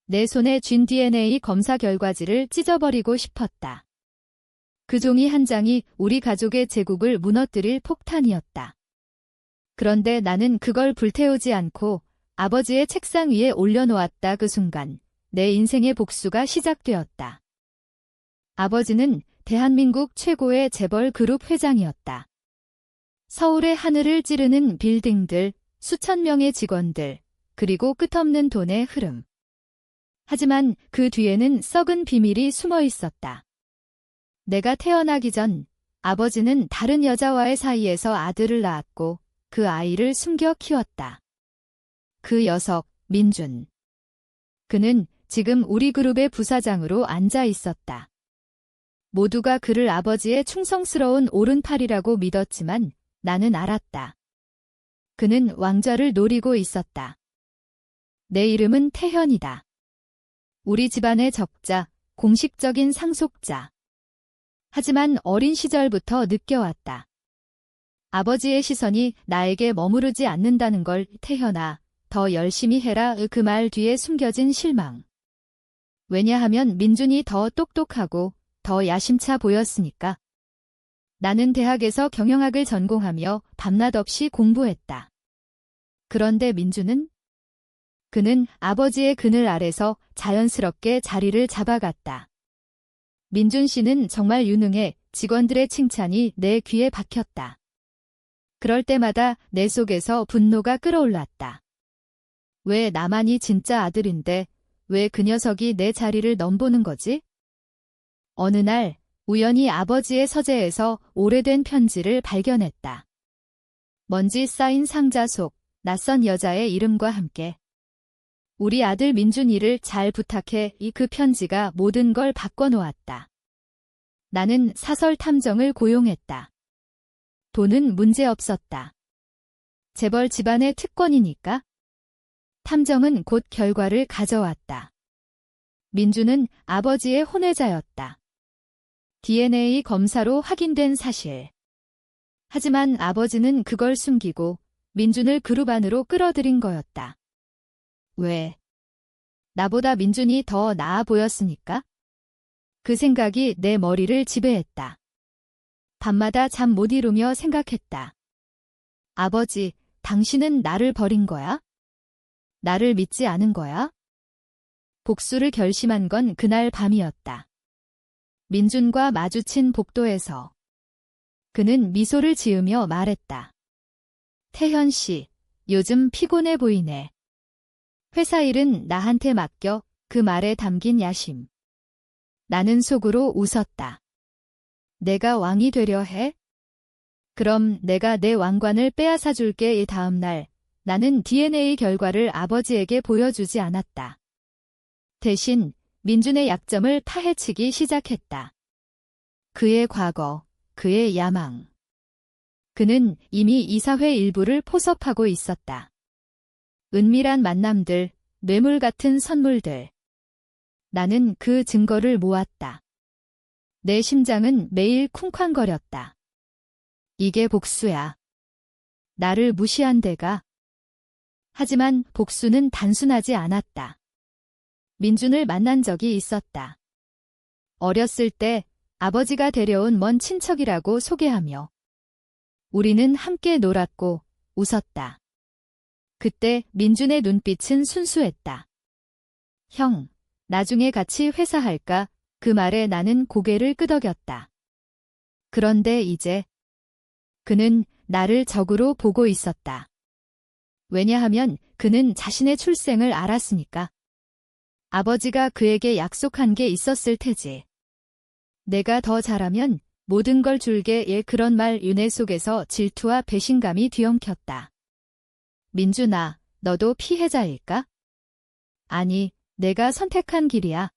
내 손에 쥔 DNA 검사 결과지를 찢어버리고 싶었다. 그 종이 한 장이 우리 가족의 제국을 무너뜨릴 폭탄이었다. 그런데 나는 그걸 불태우지 않고 아버지의 책상 위에 올려놓았다. 그 순간 내 인생의 복수가 시작되었다. 아버지는 대한민국 최고의 재벌 그룹 회장이었다. 서울의 하늘을 찌르는 빌딩들, 수천 명의 직원들, 그리고 끝없는 돈의 흐름. 하지만 그 뒤에는 썩은 비밀이 숨어 있었다. 내가 태어나기 전 아버지는 다른 여자와의 사이에서 아들을 낳았고 그 아이를 숨겨 키웠다. 그 녀석, 민준. 그는 지금 우리 그룹의 부사장으로 앉아 있었다. 모두가 그를 아버지의 충성스러운 오른팔이라고 믿었지만 나는 알았다. 그는 왕좌를 노리고 있었다. 내 이름은 태현이다. 우리 집안의 적자, 공식적인 상속자. 하지만 어린 시절부터 느껴왔다. 아버지의 시선이 나에게 머무르지 않는다는 걸. 태현아, 더 열심히 해라. 그 말 뒤에 숨겨진 실망. 왜냐하면 민준이 더 똑똑하고 더 야심차 보였으니까. 나는 대학에서 경영학을 전공하며 밤낮 없이 공부했다. 그런데 민준은? 그는 아버지의 그늘 아래서 자연스럽게 자리를 잡아갔다. 민준 씨는 정말 유능해. 직원들의 칭찬이 내 귀에 박혔다. 그럴 때마다 내 속에서 분노가 끓어올랐다. 왜 나만이 진짜 아들인데 왜 그 녀석이 내 자리를 넘보는 거지? 어느 날 우연히 아버지의 서재에서 오래된 편지를 발견했다. 먼지 쌓인 상자 속 낯선 여자의 이름과 함께. 우리 아들 민준이를 잘 부탁해. 그 편지가 모든 걸 바꿔놓았다. 나는 사설 탐정을 고용했다. 돈은 문제없었다. 재벌 집안의 특권이니까. 탐정은 곧 결과를 가져왔다. 민준은 아버지의 혼외자였다. DNA 검사로 확인된 사실. 하지만 아버지는 그걸 숨기고 민준을 그룹 안으로 끌어들인 거였다. 왜? 나보다 민준이 더 나아 보였으니까? 그 생각이 내 머리를 지배했다. 밤마다 잠 못 이루며 생각했다. 아버지, 당신은 나를 버린 거야? 나를 믿지 않은 거야? 복수를 결심한 건 그날 밤이었다. 민준과 마주친 복도에서. 그는 미소를 지으며 말했다. 태현 씨, 요즘 피곤해 보이네. 회사 일은 나한테 맡겨. 그 말에 담긴 야심. 나는 속으로 웃었다. 내가 왕이 되려 해? 그럼 내가 내 왕관을 빼앗아 줄게. 이 다음 날 나는 DNA 결과를 아버지에게 보여주지 않았다. 대신 민준의 약점을 파헤치기 시작했다. 그의 과거, 그의 야망. 그는 이미 이사회 일부를 포섭하고 있었다. 은밀한 만남들, 뇌물 같은 선물들. 나는 그 증거를 모았다. 내 심장은 매일 쿵쾅거렸다. 이게 복수야. 나를 무시한 데가. 하지만 복수는 단순하지 않았다. 민준을 만난 적이 있었다. 어렸을 때 아버지가 데려온 먼 친척이라고 소개하며 우리는 함께 놀았고 웃었다. 그때 민준의 눈빛은 순수했다. 형, 나중에 같이 회사 할까? 그 말에 나는 고개를 끄덕였다. 그런데 이제 그는 나를 적으로 보고 있었다. 왜냐하면 그는 자신의 출생을 알았으니까. 아버지가 그에게 약속한 게 있었을 테지. 내가 더 잘하면 모든 걸 줄게. 그런 말 윤회 속에서 질투와 배신감이 뒤엉켰다. 민준아, 너도 피해자일까? 아니, 내가 선택한 길이야.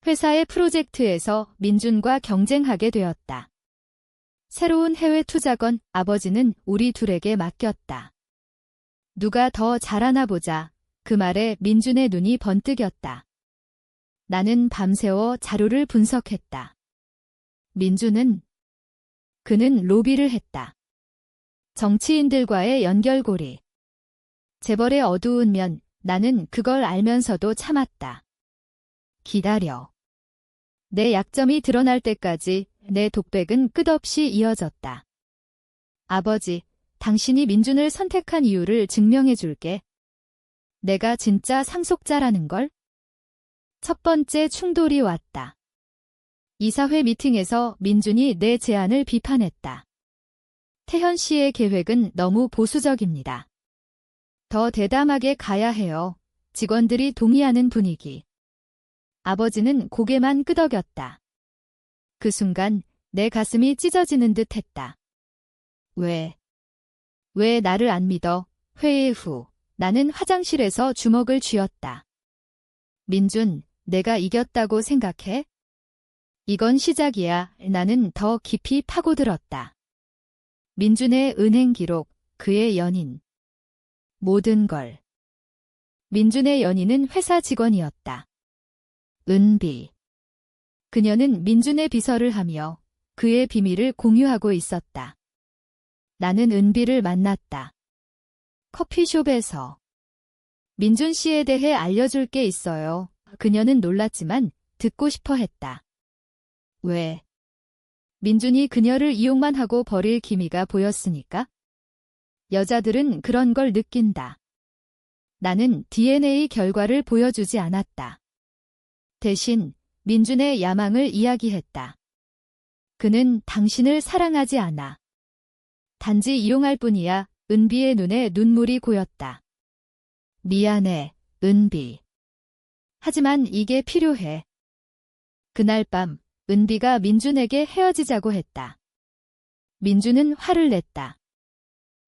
회사의 프로젝트에서 민준과 경쟁하게 되었다. 새로운 해외 투자건 아버지는 우리 둘에게 맡겼다. 누가 더 잘하나 보자. 그 말에 민준의 눈이 번뜩였다. 나는 밤새워 자료를 분석했다. 민준은? 그는 로비를 했다. 정치인들과의 연결고리. 재벌의 어두운 면, 나는 그걸 알면서도 참았다. 기다려. 내 약점이 드러날 때까지 내 독백은 끝없이 이어졌다. 아버지, 당신이 민준을 선택한 이유를 증명해 줄게. 내가 진짜 상속자라는 걸? 첫 번째 충돌이 왔다. 이사회 미팅에서 민준이 내 제안을 비판했다. 태현 씨의 계획은 너무 보수적입니다. 더 대담하게 가야 해요. 직원들이 동의하는 분위기. 아버지는 고개만 끄덕였다. 그 순간 내 가슴이 찢어지는 듯 했다. 왜 나를 안 믿어? 회의 후 나는 화장실에서 주먹을 쥐었다. 민준, 내가 이겼다고 생각해? 이건 시작이야. 나는 더 깊이 파고들었다. 민준의 은행 기록, 그의 연인. 모든 걸. 민준의 연인은 회사 직원이었다. 은비. 그녀는 민준의 비서를 하며 그의 비밀을 공유하고 있었다. 나는 은비를 만났다. 커피숍에서. 민준 씨에 대해 알려줄 게 있어요. 그녀는 놀랐지만 듣고 싶어 했다. 왜? 민준이 그녀를 이용만 하고 버릴 기미가 보였으니까? 여자들은 그런 걸 느낀다. 나는 DNA 결과를 보여주지 않았다. 대신 민준의 야망을 이야기했다. 그는 당신을 사랑하지 않아. 단지 이용할 뿐이야. 은비의 눈에 눈물이 고였다. 미안해, 은비. 하지만 이게 필요해. 그날 밤 은비가 민준에게 헤어지자고 했다. 민준은 화를 냈다.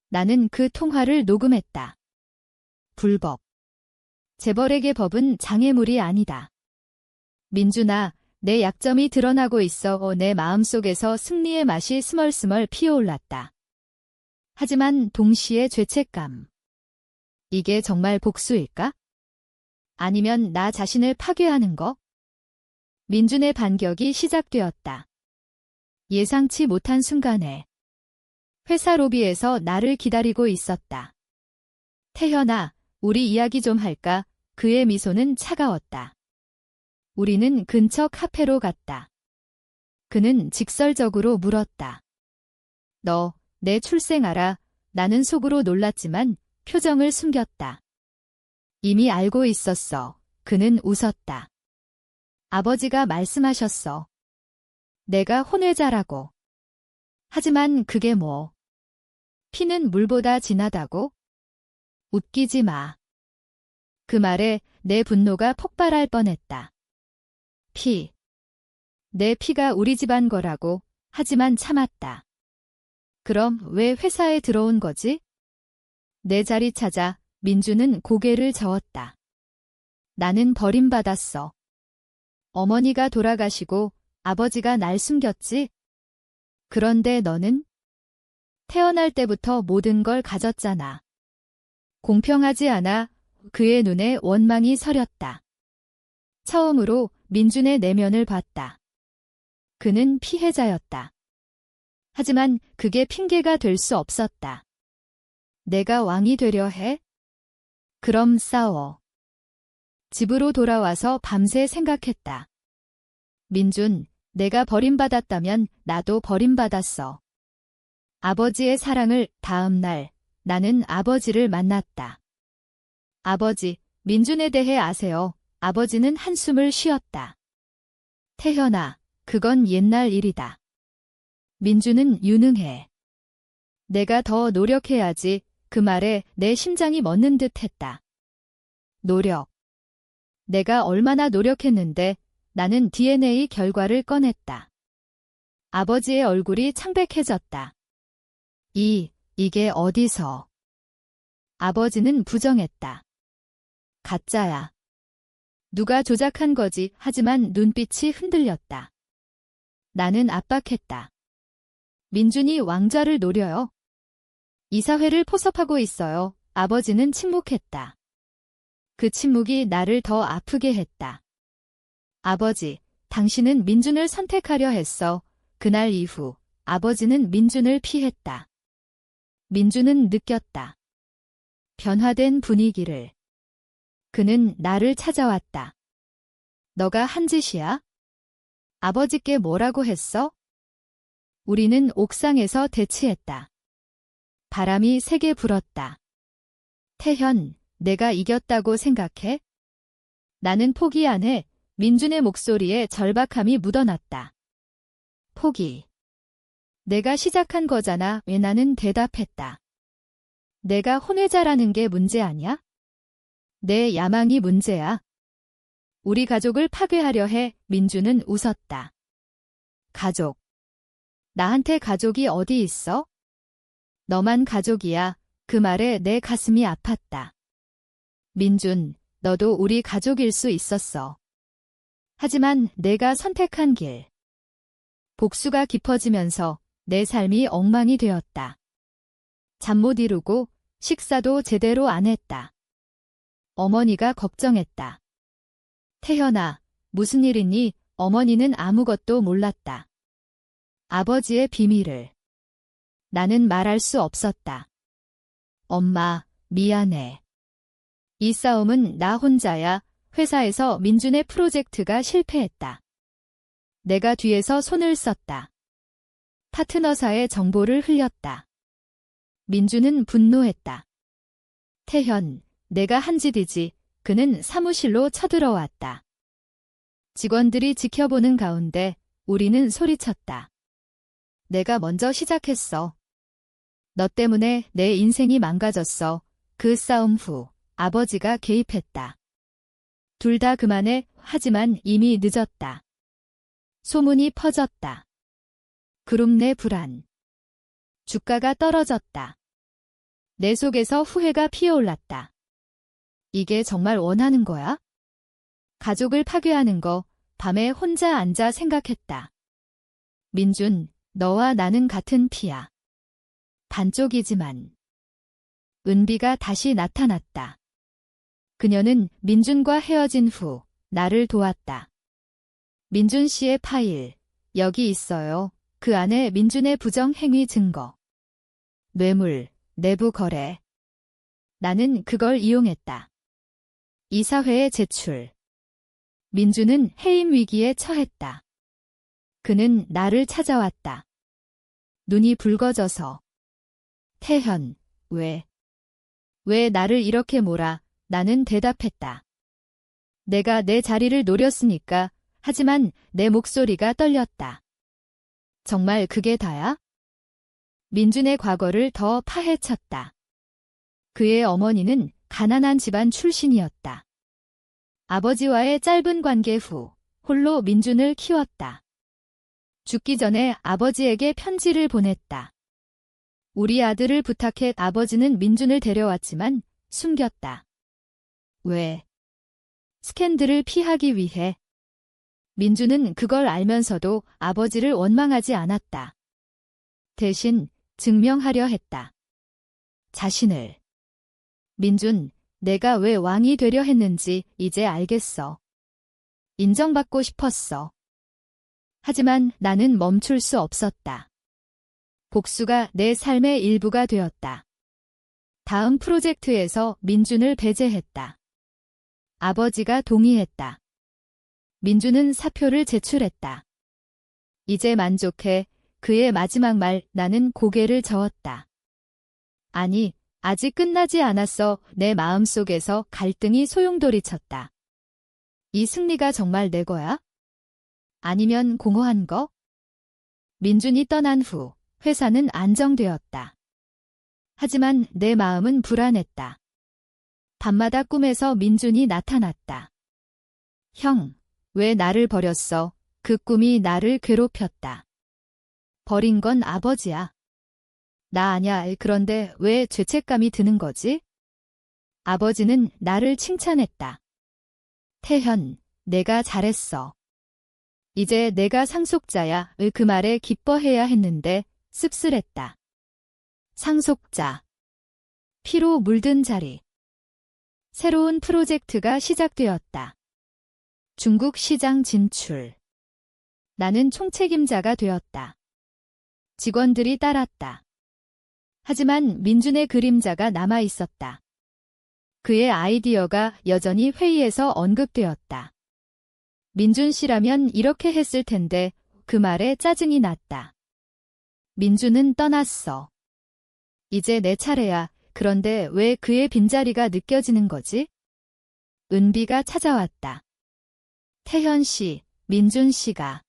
나는 그 통화를 녹음했다. 불법. 재벌에게 법은 장애물이 아니다. 민준아, 내 약점이 드러나고 있어. 내 마음속에서 승리의 맛이 스멀스멀 피어올랐다. 하지만 동시에 죄책감. 이게 정말 복수일까? 아니면 나 자신을 파괴하는 거? 민준의 반격이 시작되었다. 예상치 못한 순간에 회사 로비에서 나를 기다리고 있었다. 태현아, 우리 이야기 좀 할까? 그의 미소는 차가웠다. 우리는 근처 카페로 갔다. 그는 직설적으로 물었다. 너, 내 출생 알아? 나는 속으로 놀랐지만 표정을 숨겼다. 이미 알고 있었어. 그는 웃었다. 아버지가 말씀하셨어. 내가 혼외자라고. 하지만 그게 뭐. 피는 물보다 진하다고? 웃기지 마. 그 말에 내 분노가 폭발할 뻔했다. 피. 내 피가 우리 집안 거라고. 하지만 참았다. 그럼 왜 회사에 들어온 거지? 내 자리 찾아 민주는 고개를 저었다. 나는 버림받았어. 어머니가 돌아가시고 아버지가 날 숨겼지? 그런데 너는? 태어날 때부터 모든 걸 가졌잖아. 공평하지 않아. 그의 눈에 원망이 서렸다. 처음으로 민준의 내면을 봤다. 그는 피해자였다. 하지만 그게 핑계가 될 수 없었다. 내가 왕이 되려 해? 그럼 싸워. 집으로 돌아와서 밤새 생각했다. 민준, 내가 버림받았다면 나도 버림받았어. 아버지의 사랑을 다음 날 나는 아버지를 만났다. 아버지, 민준에 대해 아세요? 아버지는 한숨을 쉬었다. 태현아, 그건 옛날 일이다. 민준은 유능해. 내가 더 노력해야지. 그 말에 내 심장이 멎는 듯 했다. 노력. 내가 얼마나 노력했는데. 나는 DNA 결과를 꺼냈다. 아버지의 얼굴이 창백해졌다. 이게 어디서? 아버지는 부정했다. 가짜야. 누가 조작한 거지. 하지만 눈빛이 흔들렸다. 나는 압박했다. 민준이 왕좌를 노려요. 이사회를 포섭하고 있어요. 아버지는 침묵했다. 그 침묵이 나를 더 아프게 했다. 아버지, 당신은 민준을 선택하려 했어. 그날 이후 아버지는 민준을 피했다. 민준은 느꼈다. 변화된 분위기를. 그는 나를 찾아왔다. 너가 한 짓이야? 아버지께 뭐라고 했어? 우리는 옥상에서 대치했다. 바람이 세게 불었다. 태현, 내가 이겼다고 생각해? 나는 포기 안 해. 민준의 목소리에 절박함이 묻어났다. 포기. 내가 시작한 거잖아. 왜 나는 대답했다. 내가 혼외자라는 게 문제 아니야? 내 야망이 문제야. 우리 가족을 파괴하려 해. 민준은 웃었다. 가족. 나한테 가족이 어디 있어? 너만 가족이야. 그 말에 내 가슴이 아팠다. 민준, 너도 우리 가족일 수 있었어. 하지만 내가 선택한 길. 복수가 깊어지면서 내 삶이 엉망이 되었다. 잠 못 이루고 식사도 제대로 안 했다. 어머니가 걱정했다. 태현아, 무슨 일이니? 어머니는 아무것도 몰랐다. 아버지의 비밀을. 나는 말할 수 없었다. 엄마, 미안해. 이 싸움은 나 혼자야. 회사에서 민준의 프로젝트가 실패했다. 내가 뒤에서 손을 썼다. 파트너사의 정보를 흘렸다. 민준은 분노했다. 태현, 내가 한 짓이지. 그는 사무실로 쳐들어왔다. 직원들이 지켜보는 가운데 우리는 소리쳤다. 내가 먼저 시작했어. 너 때문에 내 인생이 망가졌어. 그 싸움 후 아버지가 개입했다. 둘 다 그만해. 하지만 이미 늦었다. 소문이 퍼졌다. 그룹 내 불안. 주가가 떨어졌다. 내 속에서 후회가 피어올랐다. 이게 정말 원하는 거야? 가족을 파괴하는 거 밤에 혼자 앉아 생각했다. 민준, 너와 나는 같은 피야. 반쪽이지만. 은비가 다시 나타났다. 그녀는 민준과 헤어진 후 나를 도왔다. 민준 씨의 파일, 여기 있어요. 그 안에 민준의 부정행위 증거. 뇌물, 내부 거래. 나는 그걸 이용했다. 이사회에 제출. 민준은 해임 위기에 처했다. 그는 나를 찾아왔다. 눈이 붉어져서. 태현, 왜 나를 이렇게 몰아? 나는 대답했다. 내가 내 자리를 노렸으니까. 하지만 내 목소리가 떨렸다. 정말 그게 다야? 민준의 과거를 더 파헤쳤다. 그의 어머니는 가난한 집안 출신이었다. 아버지와의 짧은 관계 후 홀로 민준을 키웠다. 죽기 전에 아버지에게 편지를 보냈다. 우리 아들을 부탁해. 아버지는 민준을 데려왔지만 숨겼다. 왜? 스캔들을 피하기 위해. 민준은 그걸 알면서도 아버지를 원망하지 않았다. 대신 증명하려 했다. 자신을. 민준, 내가 왜 왕이 되려 했는지 이제 알겠어. 인정받고 싶었어. 하지만 나는 멈출 수 없었다. 복수가 내 삶의 일부가 되었다. 다음 프로젝트에서 민준을 배제했다. 아버지가 동의했다. 민준은 사표를 제출했다. 이제 만족해. 그의 마지막 말. 나는 고개를 저었다. 아니, 아직 끝나지 않았어. 내 마음속에서 갈등이 소용돌이쳤다. 이 승리가 정말 내 거야? 아니면 공허한 거? 민준이 떠난 후 회사는 안정되었다. 하지만 내 마음은 불안했다. 밤마다 꿈에서 민준이 나타났다. 형, 왜 나를 버렸어? 그 꿈이 나를 괴롭혔다. 버린 건 아버지야. 나 아냐. 그런데 왜 죄책감이 드는 거지? 아버지는 나를 칭찬했다. 태현, 내가 잘했어. 이제 내가 상속자야. 그 말에 기뻐해야 했는데 씁쓸했다. 상속자. 피로 물든 자리. 새로운 프로젝트가 시작되었다. 중국 시장 진출. 나는 총책임자가 되었다. 직원들이 따랐다. 하지만 민준의 그림자가 남아 있었다. 그의 아이디어가 여전히 회의에서 언급되었다. 민준 씨라면 이렇게 했을 텐데 그 말에 짜증이 났다. 민준은 떠났어. 이제 내 차례야. 그런데 왜 그의 빈자리가 느껴지는 거지? 은비가 찾아왔다. 태현 씨, 민준 씨가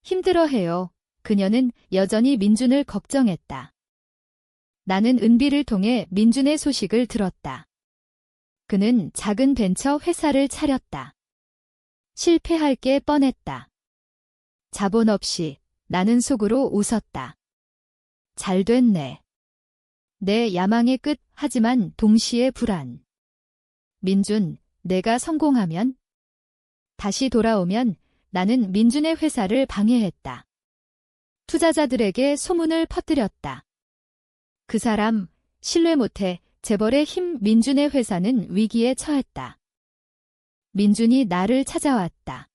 힘들어해요. 그녀는 여전히 민준을 걱정했다. 나는 은비를 통해 민준의 소식을 들었다. 그는 작은 벤처 회사를 차렸다. 실패할 게 뻔했다. 자본 없이 나는 속으로 웃었다. 잘 됐네. 내 야망의 끝 하지만 동시에 불안. 민준, 내가 성공하면? 다시 돌아오면 나는 민준의 회사를 방해했다. 투자자들에게 소문을 퍼뜨렸다. 그 사람 신뢰 못해. 재벌의 힘. 민준의 회사는 위기에 처했다. 민준이 나를 찾아왔다.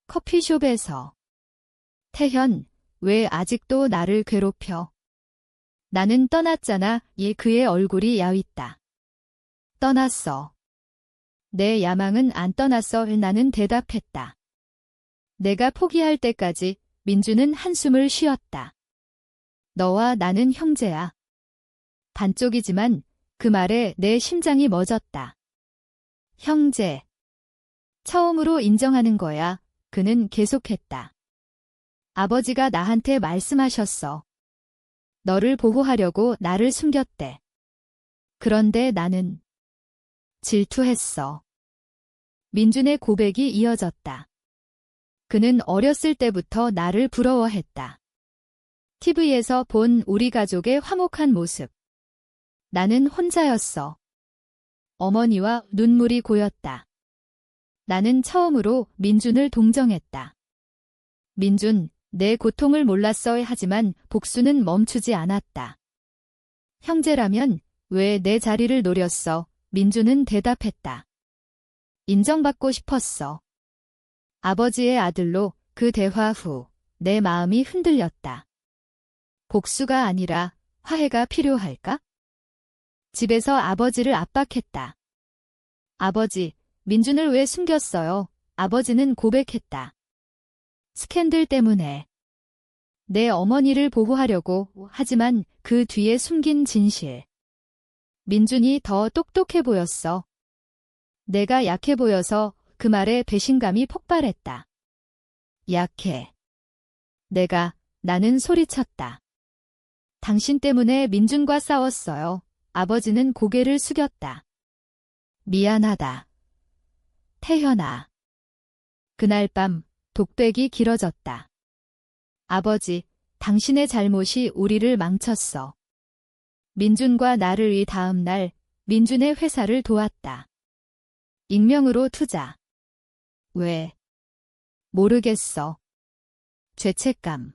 커피숍에서. 태현, 왜 아직도 나를 괴롭혀? 나는 떠났잖아. 그의 얼굴이 야윗다. 떠났어. 내 야망은 안 떠났어. 나는 대답했다. 내가 포기할 때까지. 민준은 한숨을 쉬었다. 너와 나는 형제야. 반쪽이지만 그 말에 내 심장이 멎었다. 형제. 처음으로 인정하는 거야. 그는 계속했다. 아버지가 나한테 말씀하셨어. 너를 보호하려고 나를 숨겼대. 그런데 나는 질투했어. 민준의 고백이 이어졌다. 그는 어렸을 때부터 나를 부러워했다. TV에서 본 우리 가족의 화목한 모습. 나는 혼자였어. 어머니와 눈물이 고였다. 나는 처음으로 민준을 동정했다. 민준, 내 고통을 몰랐어. 하지만 복수는 멈추지 않았다. 형제라면 왜 내 자리를 노렸어? 민준은 대답했다. 인정받고 싶었어. 아버지의 아들로. 그 대화 후 내 마음이 흔들렸다. 복수가 아니라 화해가 필요할까? 집에서 아버지를 압박했다. 아버지, 민준을 왜 숨겼어요? 아버지는 고백했다. 스캔들 때문에. 내 어머니를 보호하려고. 하지만 그 뒤에 숨긴 진실. 민준이 더 똑똑해 보였어. 내가 약해 보여서. 그 말에 배신감이 폭발했다. 약해. 나는 소리쳤다. 당신 때문에 민준과 싸웠어요. 아버지는 고개를 숙였다. 미안하다. 태현아. 그날 밤 독백이 길어졌다. 아버지, 당신의 잘못이 우리를 망쳤어. 민준과 나를 위 다음 날 민준의 회사를 도왔다. 익명으로 투자. 왜? 모르겠어. 죄책감.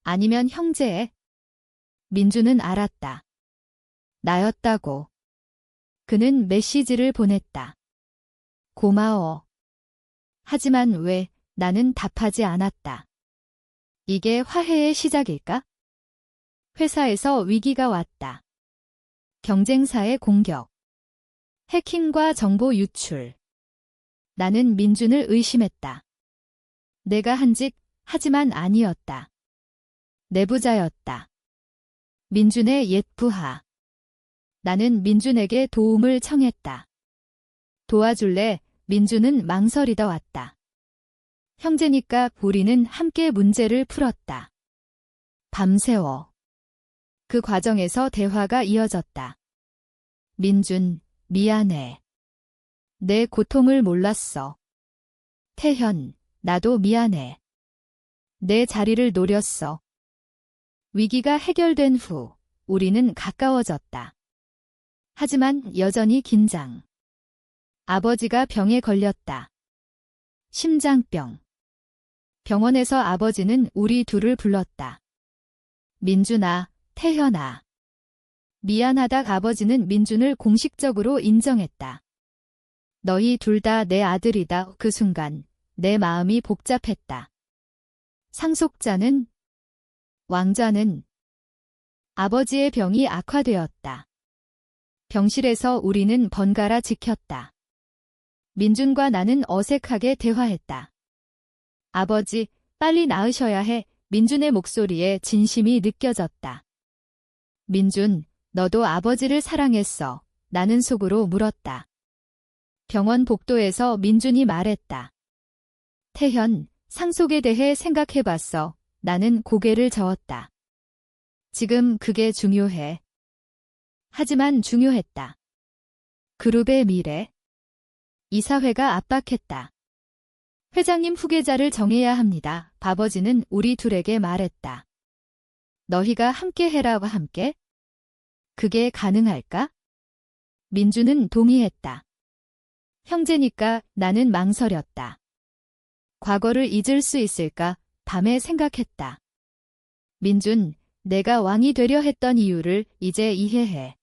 아니면 형제애? 민준은 알았다. 나였다고. 그는 메시지를 보냈다. 고마워. 하지만 왜? 나는 답하지 않았다. 이게 화해의 시작일까? 회사에서 위기가 왔다. 경쟁사의 공격. 해킹과 정보 유출. 나는 민준을 의심했다. 내가 한 짓, 하지만 아니었다. 내부자였다. 민준의 옛 부하. 나는 민준에게 도움을 청했다. 도와줄래? 민준은 망설이다 왔다. 형제니까 우리는 함께 문제를 풀었다. 밤새워. 그 과정에서 대화가 이어졌다. 민준, 미안해. 내 고통을 몰랐어. 태현, 나도 미안해. 내 자리를 노렸어. 위기가 해결된 후 우리는 가까워졌다. 하지만 여전히 긴장. 아버지가 병에 걸렸다. 심장병. 병원에서 아버지는 우리 둘을 불렀다. 민준아, 태현아. 미안하다. 아버지는 민준을 공식적으로 인정했다. 너희 둘 다 내 아들이다. 그 순간 내 마음이 복잡했다. 상속자는? 왕자는? 아버지의 병이 악화되었다. 병실에서 우리는 번갈아 지켰다. 민준과 나는 어색하게 대화했다. 아버지, 빨리 나으셔야 해. 민준의 목소리에 진심이 느껴졌다. 민준, 너도 아버지를 사랑했어. 나는 속으로 물었다. 병원 복도에서 민준이 말했다. 태현, 상속에 대해 생각해봤어. 나는 고개를 저었다. 지금 그게 중요해. 하지만 중요했다. 그룹의 미래. 이사회가 압박했다. 회장님 후계자를 정해야 합니다. 아버지는 우리 둘에게 말했다. 너희가 함께 해라고 함께? 그게 가능할까? 민주는 동의했다. 형제니까 나는 망설였다. 과거를 잊을 수 있을까? 밤에 생각했다. 민준, 내가 왕이 되려 했던 이유를 이제 이해해.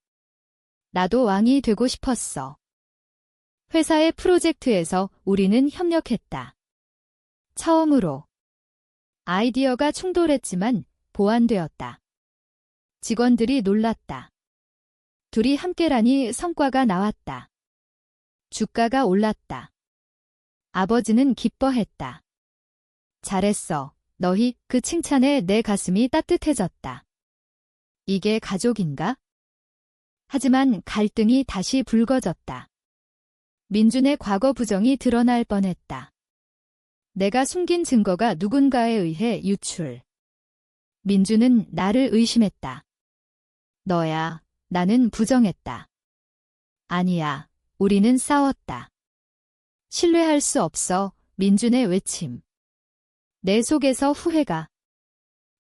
나도 왕이 되고 싶었어. 회사의 프로젝트에서 우리는 협력했다. 처음으로. 아이디어가 충돌했지만 보완되었다. 직원들이 놀랐다. 둘이 함께라니 성과가 나왔다. 주가가 올랐다. 아버지는 기뻐했다. 잘했어. 너희 그 칭찬에 내 가슴이 따뜻해졌다. 이게 가족인가? 하지만 갈등이 다시 불거졌다. 민준의 과거 부정이 드러날 뻔했다. 내가 숨긴 증거가 누군가에 의해 유출. 민준은 나를 의심했다. 너야. 나는 부정했다. 아니야. 우리는 싸웠다. 신뢰할 수 없어. 민준의 외침. 내 속에서 후회가.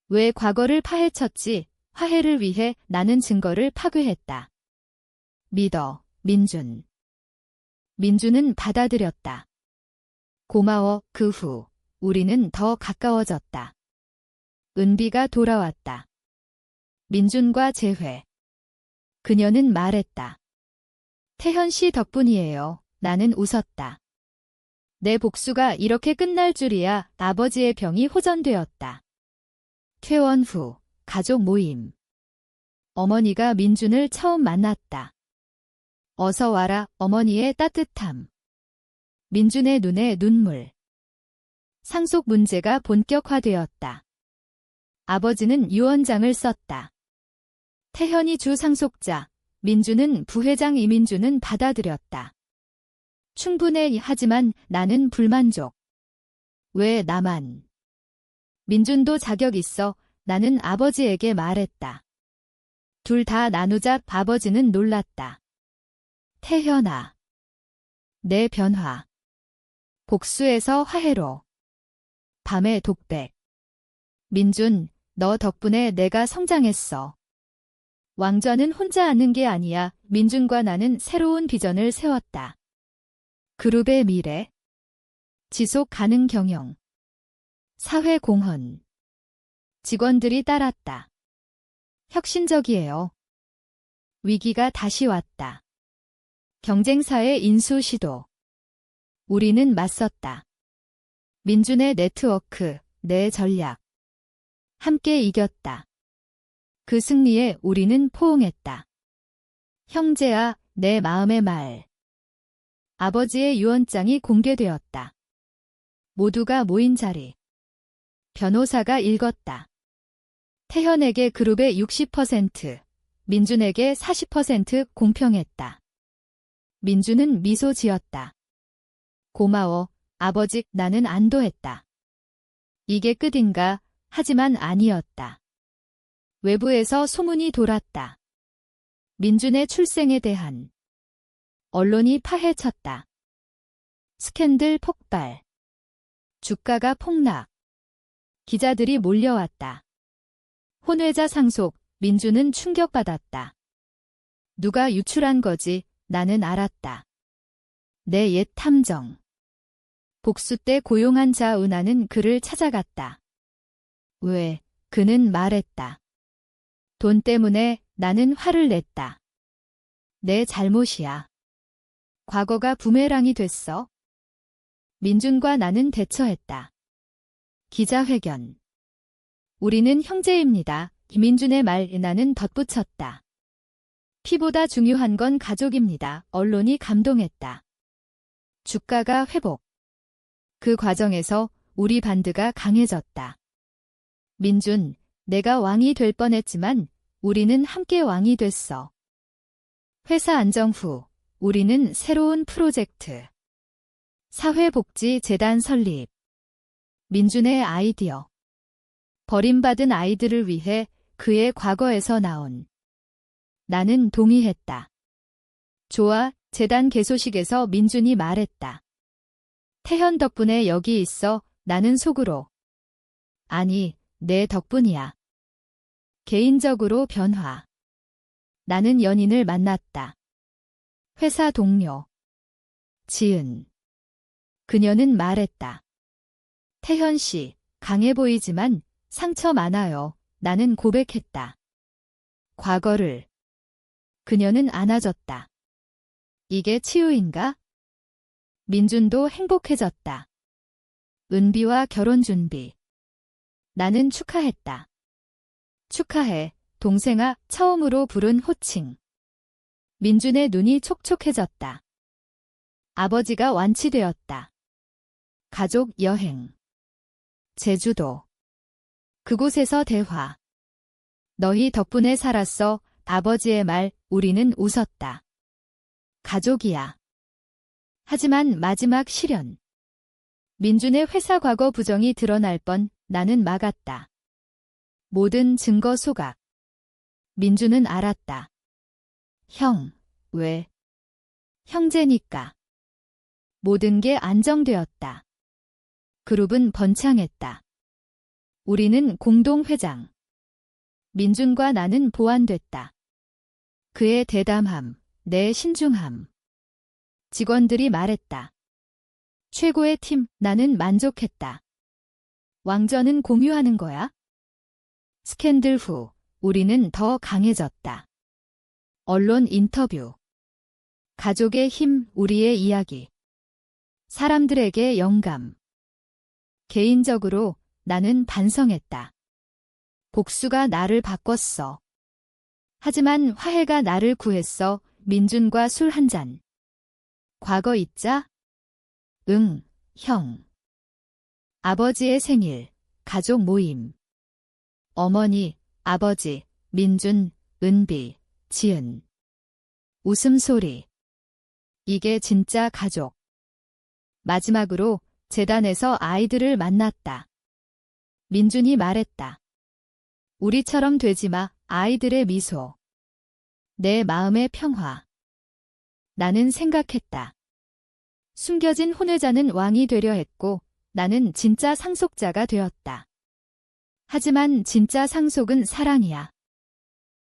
왜 과거를 파헤쳤지? 화해를 위해 나는 증거를 파괴했다. 믿어, 민준. 민준은 받아들였다. 고마워. 그 후 우리는 더 가까워졌다. 은비가 돌아왔다. 민준과 재회. 그녀는 말했다. 태현 씨 덕분이에요. 나는 웃었다. 내 복수가 이렇게 끝날 줄이야. 아버지의 병이 호전되었다. 퇴원 후 가족 모임. 어머니가 민준을 처음 만났다. 어서 와라. 어머니의 따뜻함. 민준의 눈에 눈물. 상속 문제가 본격화되었다. 아버지는 유언장을 썼다. 태현이 주 상속자, 민준은 부회장. 이민준은 받아들였다. 충분해. 하지만 나는 불만족. 왜 나만? 민준도 자격 있어. 나는 아버지에게 말했다. 둘 다 나누자. 아버지는 놀랐다. 태현아. 내 변화. 복수에서 화해로. 밤의 독백. 민준, 너 덕분에 내가 성장했어. 왕좌는 혼자 앉는 게 아니야. 민준과 나는 새로운 비전을 세웠다. 그룹의 미래. 지속 가능 경영. 사회 공헌. 직원들이 따랐다. 혁신적이에요. 위기가 다시 왔다. 경쟁사의 인수 시도. 우리는 맞섰다. 민준의 네트워크, 내 전략. 함께 이겼다. 그 승리에 우리는 포옹했다. 형제아, 내 마음의 말. 아버지의 유언장이 공개되었다. 모두가 모인 자리. 변호사가 읽었다. 태현에게 그룹의 60%, 민준에게 40% 공평했다. 민준은 미소 지었다. 고마워, 아버지. 나는 안도했다. 이게 끝인가? 하지만 아니었다. 외부에서 소문이 돌았다. 민준의 출생에 대한. 언론이 파헤쳤다. 스캔들 폭발. 주가가 폭락. 기자들이 몰려왔다. 혼외자 상속. 민준은 충격받았다. 누가 유출한 거지? 나는 알았다. 내 옛 탐정. 복수 때 고용한 자은하는 그를 찾아갔다. 왜? 그는 말했다. 돈 때문에. 나는 화를 냈다. 내 잘못이야. 과거가 부메랑이 됐어. 민준과 나는 대처했다. 기자회견. 우리는 형제입니다. 김민준의 말. 나는 덧붙였다. 피보다 중요한 건 가족입니다. 언론이 감동했다. 주가가 회복. 그 과정에서 우리 반드가 강해졌다. 민준, 내가 왕이 될 뻔했지만 우리는 함께 왕이 됐어. 회사 안정 후 우리는 새로운 프로젝트. 사회복지재단 설립. 민준의 아이디어. 버림받은 아이들을 위해 그의 과거에서 나온. 나는 동의했다. 좋아, 재단 개소식에서 민준이 말했다. 태현 덕분에 여기 있어. 나는 속으로. 아니, 내 덕분이야. 개인적으로 변화. 나는 연인을 만났다. 회사 동료. 지은. 그녀는 말했다. 태현 씨, 강해 보이지만 상처 많아요. 나는 고백했다. 과거를. 그녀는 안아줬다. 이게 치유인가? 민준도 행복해졌다. 은비와 결혼 준비. 나는 축하했다. 축하해, 동생아. 처음으로 부른 호칭. 민준의 눈이 촉촉해졌다. 아버지가 완치되었다. 가족 여행. 제주도. 그곳에서 대화. 너희 덕분에 살았어. 아버지의 말. 우리는 웃었다. 가족이야. 하지만 마지막 실현. 민준의 회사 과거 부정이 드러날 뻔. 나는 막았다. 모든 증거 소각. 민준은 알았다. 형, 왜? 형제니까. 모든 게 안정되었다. 그룹은 번창했다. 우리는 공동회장. 민준과 나는 보완됐다. 그의 대담함, 내 신중함. 직원들이 말했다. 최고의 팀. 나는 만족했다. 왕전은 공유하는 거야? 스캔들 후 우리는 더 강해졌다. 언론 인터뷰. 가족의 힘. 우리의 이야기. 사람들에게 영감. 개인적으로 나는 반성했다. 복수가 나를 바꿨어. 하지만 화해가 나를 구했어. 민준과 술 한 잔. 과거 잊자? 응, 형. 아버지의 생일, 가족 모임. 어머니, 아버지, 민준, 은비, 지은. 웃음소리. 이게 진짜 가족. 마지막으로 재단에서 아이들을 만났다. 민준이 말했다. 우리처럼 되지 마. 아이들의 미소. 내 마음의 평화. 나는 생각했다. 숨겨진 혼외자는 왕이 되려 했고 나는 진짜 상속자가 되었다. 하지만 진짜 상속은 사랑이야.